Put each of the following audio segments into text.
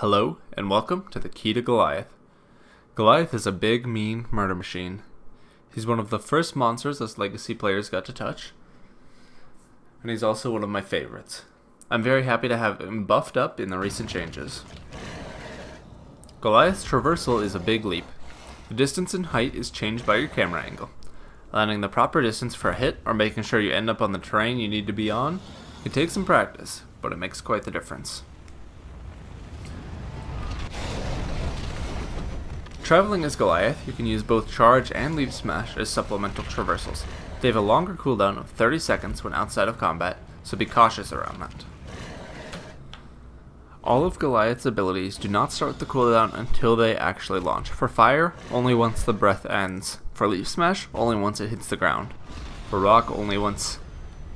Hello, and welcome to the Key to Goliath. Goliath is a big, mean murder machine. He's one of the first monsters us Legacy players got to touch, and he's also one of my favorites. I'm very happy to have him buffed up in the recent changes. Goliath's traversal is a big leap. The distance and height is changed by your camera angle. Landing the proper distance for a hit, or making sure you end up on the terrain you need to be on, it takes some practice, but it makes quite the difference. Traveling as Goliath, you can use both Charge and Leap Smash as supplemental traversals. They have a longer cooldown of 30 seconds when outside of combat, so be cautious around that. All of Goliath's abilities do not start the cooldown until they actually launch. For Fire, only once the breath ends. For Leap Smash, only once it hits the ground. For Rock, only once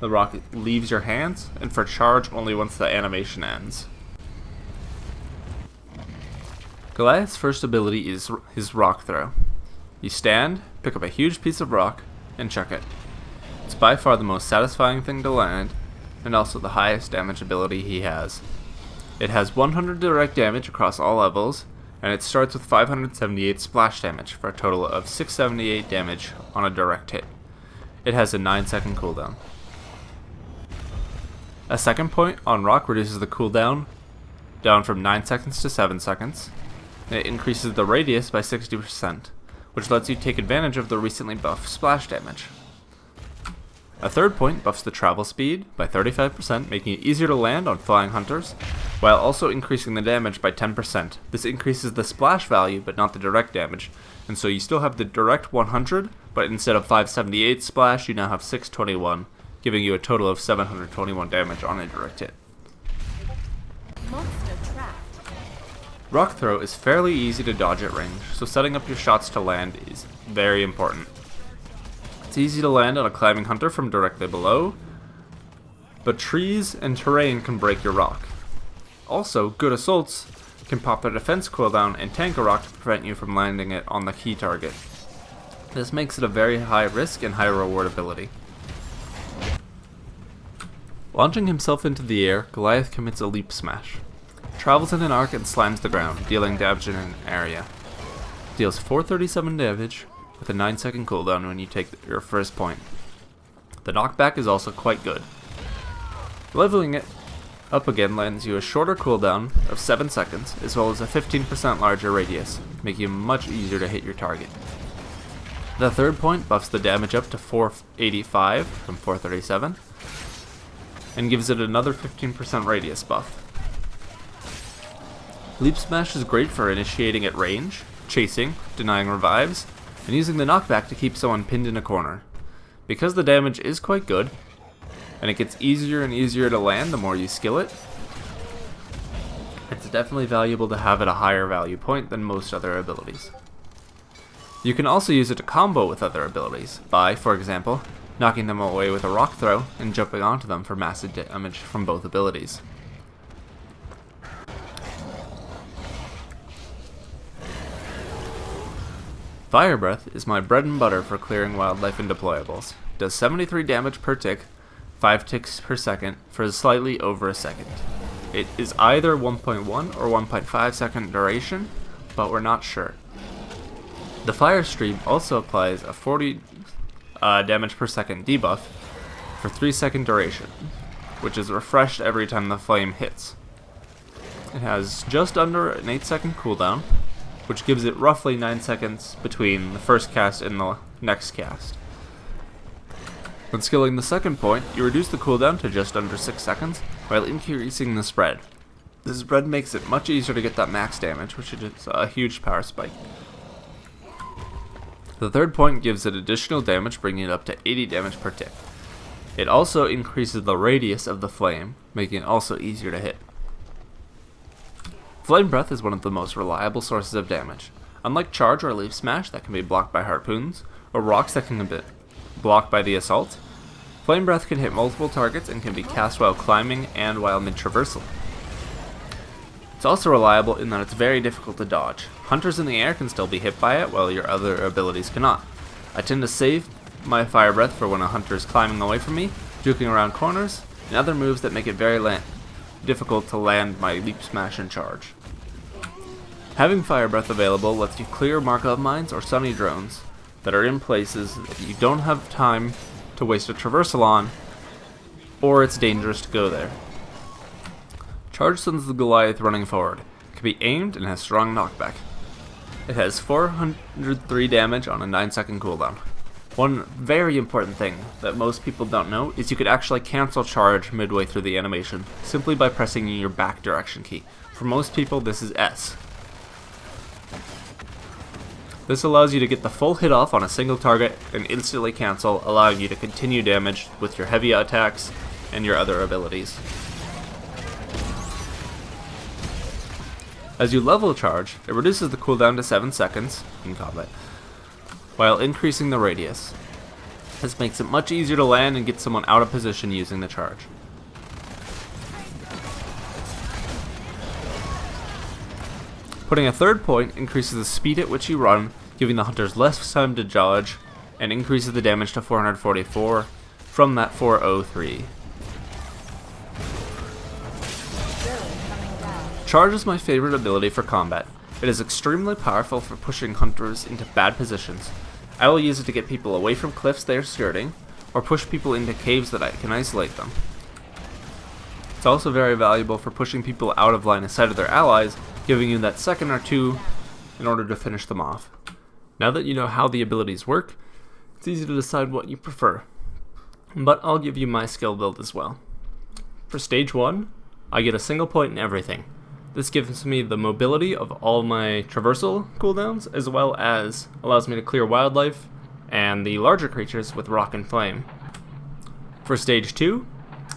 the rock leaves your hands. And for Charge, only once the animation ends. Goliath's first ability is his rock throw. You stand, pick up a huge piece of rock, and chuck it. It's by far the most satisfying thing to land, and also the highest damage ability he has. It has 100 direct damage across all levels, and it starts with 578 splash damage for a total of 678 damage on a direct hit. It has a 9-second cooldown. A second point on rock reduces the cooldown down from 9 seconds to 7 seconds. It increases the radius by 60%, which lets you take advantage of the recently buffed splash damage. A third point buffs the travel speed by 35%, making it easier to land on flying hunters, while also increasing the damage by 10%. This increases the splash value, but not the direct damage, and so you still have the direct 100, but instead of 578 splash, you now have 621, giving you a total of 721 damage on a direct hit. Rock throw is fairly easy to dodge at range, so setting up your shots to land is very important. It's easy to land on a climbing hunter from directly below, but trees and terrain can break your rock. Also, good assaults can pop their defense cooldown and tank a rock to prevent you from landing it on the key target. This makes it a very high risk and high reward ability. Launching himself into the air, Goliath commits a leap smash. Travels in an arc and slams the ground, dealing damage in an area. Deals 437 damage with a 9-second cooldown when you take your first point. The knockback is also quite good. Leveling it up again lands you a shorter cooldown of 7 seconds, as well as a 15% larger radius, making it much easier to hit your target. The third point buffs the damage up to 485 from 437, and gives it another 15% radius buff. Leap Smash is great for initiating at range, chasing, denying revives, and using the knockback to keep someone pinned in a corner. Because the damage is quite good, and it gets easier and easier to land the more you skill it, it's definitely valuable to have at a higher value point than most other abilities. You can also use it to combo with other abilities, by, for example, knocking them away with a rock throw and jumping onto them for massive damage from both abilities. Fire Breath is my bread and butter for clearing wildlife and deployables. It does 73 damage per tick, 5 ticks per second, for slightly over a second. It is either 1.1 or 1.5 second duration, but we're not sure. The Fire Stream also applies a 40 damage per second debuff for 3 second duration, which is refreshed every time the flame hits. It has just under an 8-second cooldown, which gives it roughly 9 seconds between the first cast and the next cast. When skilling the second point, you reduce the cooldown to just under 6 seconds, while increasing the spread. The spread makes it much easier to get that max damage, which is a huge power spike. The third point gives it additional damage, bringing it up to 80 damage per tick. It also increases the radius of the flame, making it also easier to hit. Flame Breath is one of the most reliable sources of damage. Unlike Charge or Leap Smash that can be blocked by harpoons, or rocks that can be blocked by the assault, Flame Breath can hit multiple targets and can be cast while climbing and while mid-traversal. It's also reliable in that it's very difficult to dodge. Hunters in the air can still be hit by it, while your other abilities cannot. I tend to save my Fire Breath for when a hunter is climbing away from me, juking around corners, and other moves that make it very difficult to land my Leap Smash and Charge. Having Fire Breath available lets you clear Markov mines or sunny drones that are in places that you don't have time to waste a traversal on, or it's dangerous to go there. Charge sends the Goliath running forward. It can be aimed and has strong knockback. It has 403 damage on a 9-second cooldown. One very important thing that most people don't know is you could actually cancel charge midway through the animation, simply by pressing your back direction key. For most people, this is S. This allows you to get the full hit off on a single target and instantly cancel, allowing you to continue damage with your heavy attacks and your other abilities. As you level charge, it reduces the cooldown to 7 seconds in combat, while increasing the radius. This makes it much easier to land and get someone out of position using the charge. Putting a third point increases the speed at which you run, giving the hunters less time to dodge, and increases the damage to 444 from that 403. Charge is my favorite ability for combat. It is extremely powerful for pushing hunters into bad positions. I will use it to get people away from cliffs they are skirting, or push people into caves that I can isolate them. It's also very valuable for pushing people out of line of sight of their allies, giving you that second or two in order to finish them off. Now that you know how the abilities work, it's easy to decide what you prefer. But I'll give you my skill build as well. For stage 1, I get a single point in everything. This gives me the mobility of all my traversal cooldowns, as well as allows me to clear wildlife and the larger creatures with rock and flame. For stage 2,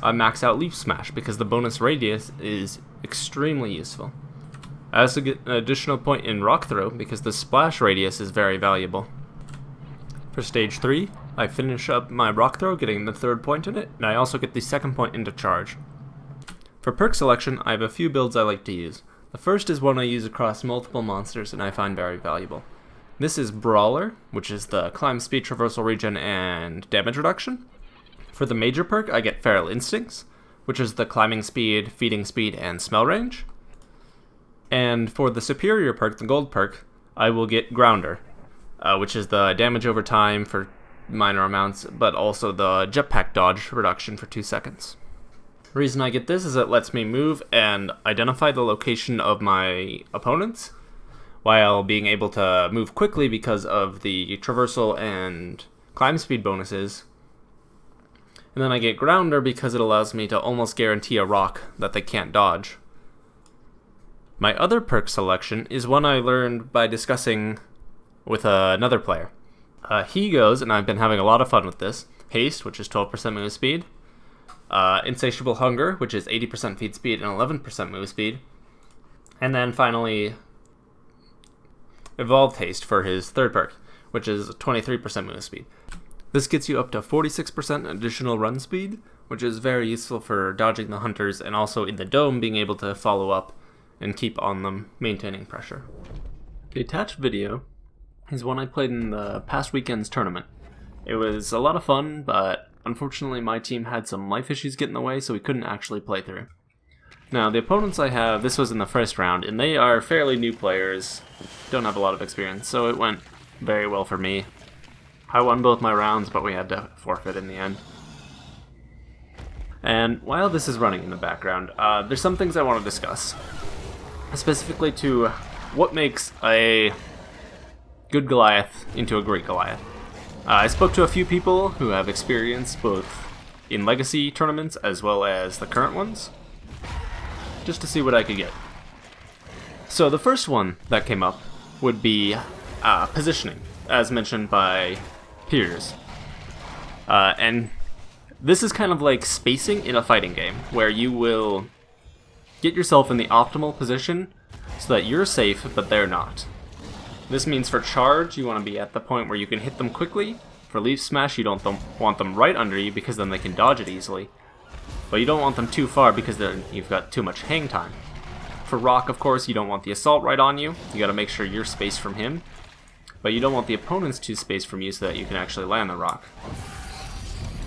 I max out Leaf Smash because the bonus radius is extremely useful. I also get an additional point in Rock Throw because the splash radius is very valuable. For stage 3, I finish up my Rock Throw, getting the third point in it, and I also get the second point into Charge. For perk selection, I have a few builds I like to use. The first is one I use across multiple monsters and I find very valuable. This is Brawler, which is the climb, speed, traversal, regen, and damage reduction. For the major perk, I get Feral Instincts, which is the climbing speed, feeding speed, and smell range. And for the superior perk, the gold perk, I will get Grounder, which is the damage over time for minor amounts, but also the jetpack dodge reduction for 2 seconds. The reason I get this is it lets me move and identify the location of my opponents, while being able to move quickly because of the traversal and climb speed bonuses. And then I get Grounder because it allows me to almost guarantee a rock that they can't dodge. My other perk selection is one I learned by discussing with another player. He goes, and I've been having a lot of fun with this, Haste, which is 12% move speed, Insatiable Hunger, which is 80% feed speed and 11% move speed, and then finally Evolved Haste for his third perk, which is 23% move speed. This gets you up to 46% additional run speed, which is very useful for dodging the hunters and also in the dome being able to follow up and keep on them, maintaining pressure. The attached video is one I played in the past weekend's tournament. It was a lot of fun, but unfortunately my team had some life issues get in the way, so we couldn't actually play through. Now, the opponents I have, this was in the first round, and they are fairly new players, don't have a lot of experience, so it went very well for me. I won both my rounds, but we had to forfeit in the end. And while this is running in the background, there's some things I want to discuss. Specifically to what makes a good Goliath into a great Goliath. I spoke to a few people who have experience both in Legacy tournaments as well as the current ones, just to see what I could get. So the first one that came up would be positioning, as mentioned by peers. And this is kind of like spacing in a fighting game, where you will get yourself in the optimal position so that you're safe, but they're not. This means for charge, you want to be at the point where you can hit them quickly. For Leaf Smash, you don't want them right under you because then they can dodge it easily. But you don't want them too far because then you've got too much hang time. For Rock, of course, you don't want the Assault right on you. You gotta make sure you're spaced from him. But you don't want the opponents too spaced from you so that you can actually land the Rock.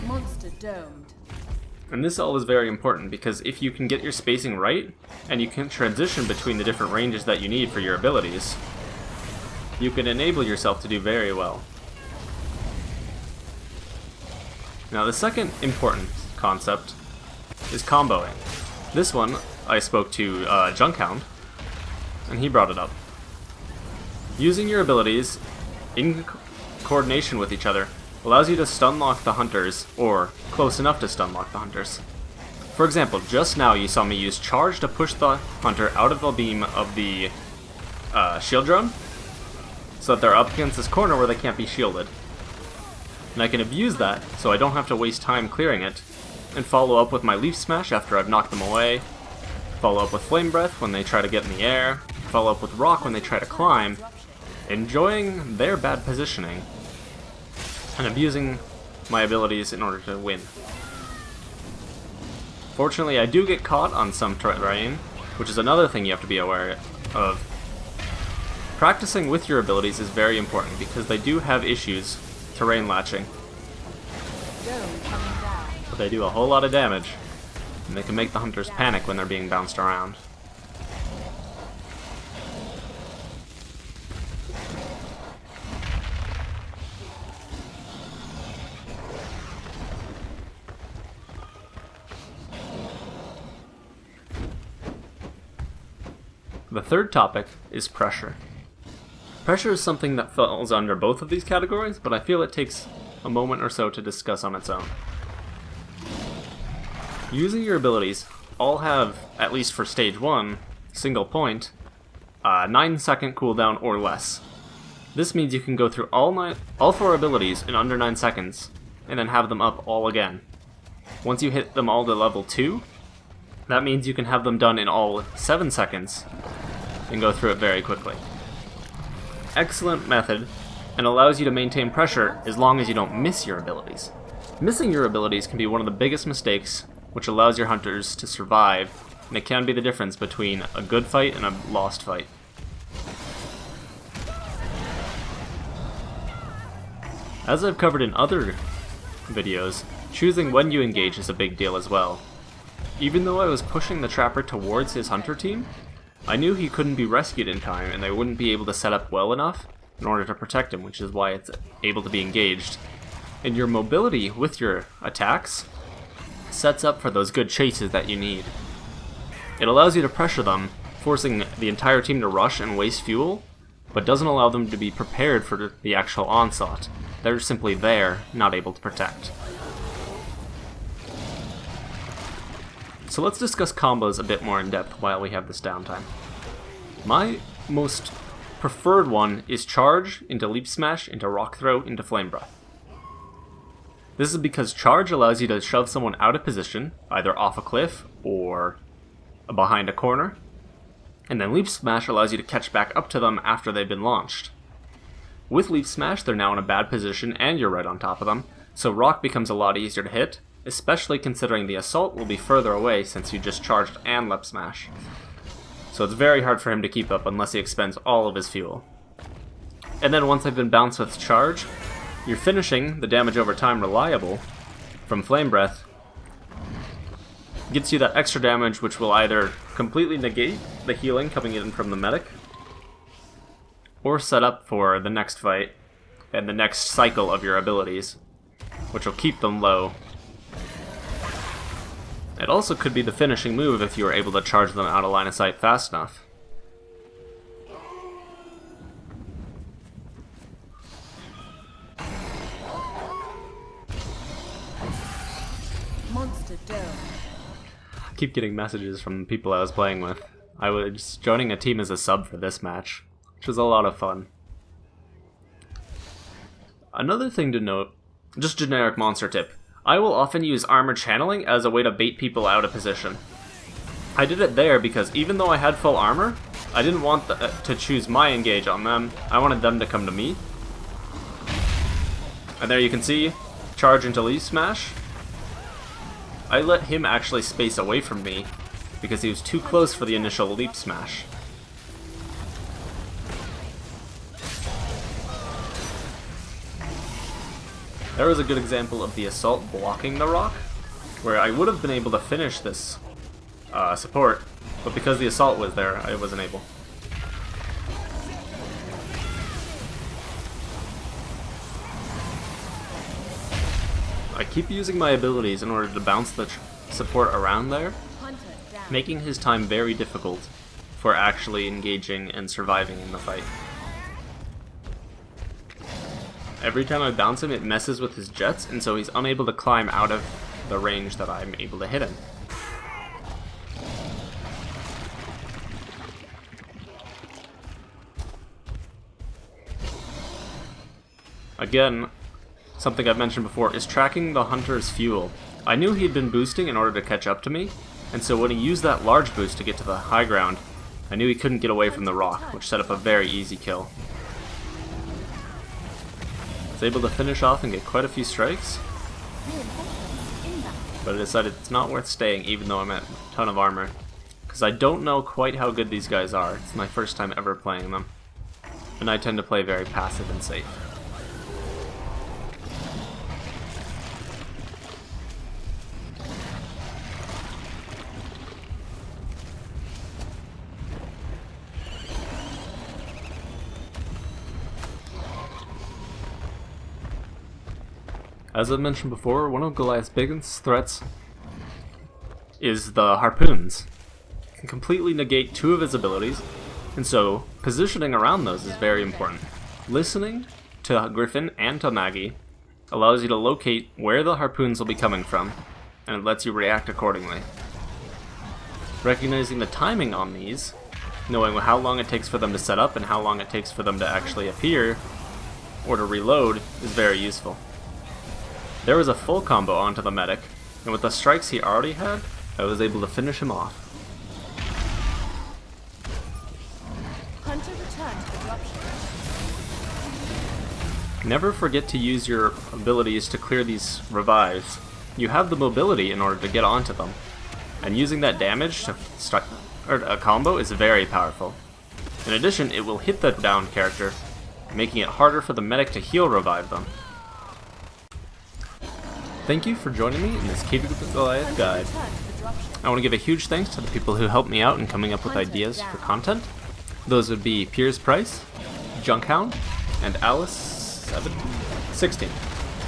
Monster domed. And this all is very important because if you can get your spacing right, and you can transition between the different ranges that you need for your abilities, you can enable yourself to do very well. Now the second important concept is comboing. This one I spoke to Junkhound, and he brought it up. Using your abilities in coordination with each other allows you to stun lock the hunters, or close enough to stun lock the hunters. For example, just now you saw me use charge to push the hunter out of the beam of the shield drone, so that they're up against this corner where they can't be shielded. And I can abuse that, so I don't have to waste time clearing it, and follow up with my Leaf Smash after I've knocked them away, follow up with Flame Breath when they try to get in the air, follow up with Rock when they try to climb, enjoying their bad positioning, and abusing my abilities in order to win. Fortunately, I do get caught on some terrain, which is another thing you have to be aware of. Practicing with your abilities is very important because they do have issues terrain latching. But they do a whole lot of damage, and they can make the hunters panic when they're being bounced around. The third topic is pressure. Pressure is something that falls under both of these categories, but I feel it takes a moment or so to discuss on its own. Using your abilities all have, at least for stage 1, single point, 9-second cooldown or less. This means you can go through all 4 abilities in under 9 seconds, and then have them up all again. Once you hit them all to level 2, that means you can have them done in all 7 seconds, and go through it very quickly. Excellent method, and allows you to maintain pressure as long as you don't miss your abilities. Missing your abilities can be one of the biggest mistakes, which allows your hunters to survive, and it can be the difference between a good fight and a lost fight. As I've covered in other videos, choosing when you engage is a big deal as well. Even though I was pushing the trapper towards his hunter team, I knew he couldn't be rescued in time and they wouldn't be able to set up well enough in order to protect him, which is why it's able to be engaged. And your mobility with your attacks sets up for those good chases that you need. It allows you to pressure them, forcing the entire team to rush and waste fuel, but doesn't allow them to be prepared for the actual onslaught. They're simply there, not able to protect. So let's discuss combos a bit more in depth while we have this downtime. My most preferred one is Charge into Leap Smash into Rock Throw into Flame Breath. This is because Charge allows you to shove someone out of position, either off a cliff or behind a corner, and then Leap Smash allows you to catch back up to them after they've been launched. With Leap Smash, they're now in a bad position and you're right on top of them, so Rock becomes a lot easier to hit, especially considering the assault will be further away since you just charged and Leap Smash. So it's very hard for him to keep up unless he expends all of his fuel. And then once they've been bounced with Charge, you're finishing the damage over time reliable from Flame Breath. Gets you that extra damage which will either completely negate the healing coming in from the medic, or set up for the next fight and the next cycle of your abilities, which will keep them low. It also could be the finishing move if you are able to charge them out of line of sight fast enough. Monster Dome. I keep getting messages from people I was playing with. I was joining a team as a sub for this match, which was a lot of fun. Another thing to note, just generic monster tip, I will often use armor channeling as a way to bait people out of position. I did it there because even though I had full armor, I didn't want to choose my engage on them. I wanted them to come to me. And there you can see, charge into Leaf Smash. I let him actually space away from me because he was too close for the initial Leap Smash. There was a good example of the assault blocking the rock. where I would have been able to finish this support, but because the assault was there, I wasn't able. I keep using my abilities in order to bounce the support around there, making his time very difficult for actually engaging and surviving in the fight. Every time I bounce him, it messes with his jets, and so he's unable to climb out of the range that I'm able to hit him. Again, something I've mentioned before is tracking the hunter's fuel. I knew he'd been boosting in order to catch up to me, and so when he used that large boost to get to the high ground, I knew he couldn't get away from the rock, which set up a very easy kill. I was able to finish off and get quite a few strikes, but I decided it's not worth staying even though I'm at a ton of armor, because I don't know quite how good these guys are. It's my first time ever playing them, and I tend to play very passive and safe. As I mentioned before, one of Goliath's biggest threats is the harpoons. It can completely negate two of his abilities, and so positioning around those is very important. Listening to Griffin and to Maggie allows you to locate where the harpoons will be coming from, and it lets you react accordingly. Recognizing the timing on these, knowing how long it takes for them to set up and how long it takes for them to actually appear or to reload is very useful. There was a full combo onto the medic, and with the strikes he already had, I was able to finish him off. Hunter returned to the dropship. Never forget to use your abilities to clear these revives. You have the mobility in order to get onto them, and using that damage to start a combo is very powerful. In addition, it will hit the downed character, making it harder for the medic to heal revive them. Thank you for joining me in this Keeping with the Goliath guide. I want to give a huge thanks to the people who helped me out in coming up with ideas for content. Those would be Piers Price, Junkhound, and Alice16,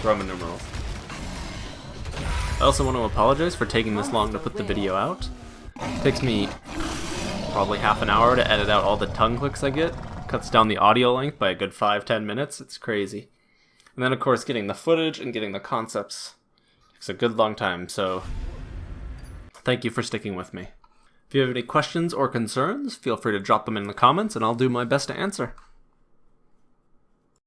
Roman numerals. I also want to apologize for taking this long to put the video out. It takes me probably half an hour to edit out all the tongue clicks I get. Cuts down the audio length by a good 5-10 minutes. It's crazy. And then of course getting the footage and getting the concepts takes a good long time, so thank you for sticking with me. If you have any questions or concerns, feel free to drop them in the comments and I'll do my best to answer.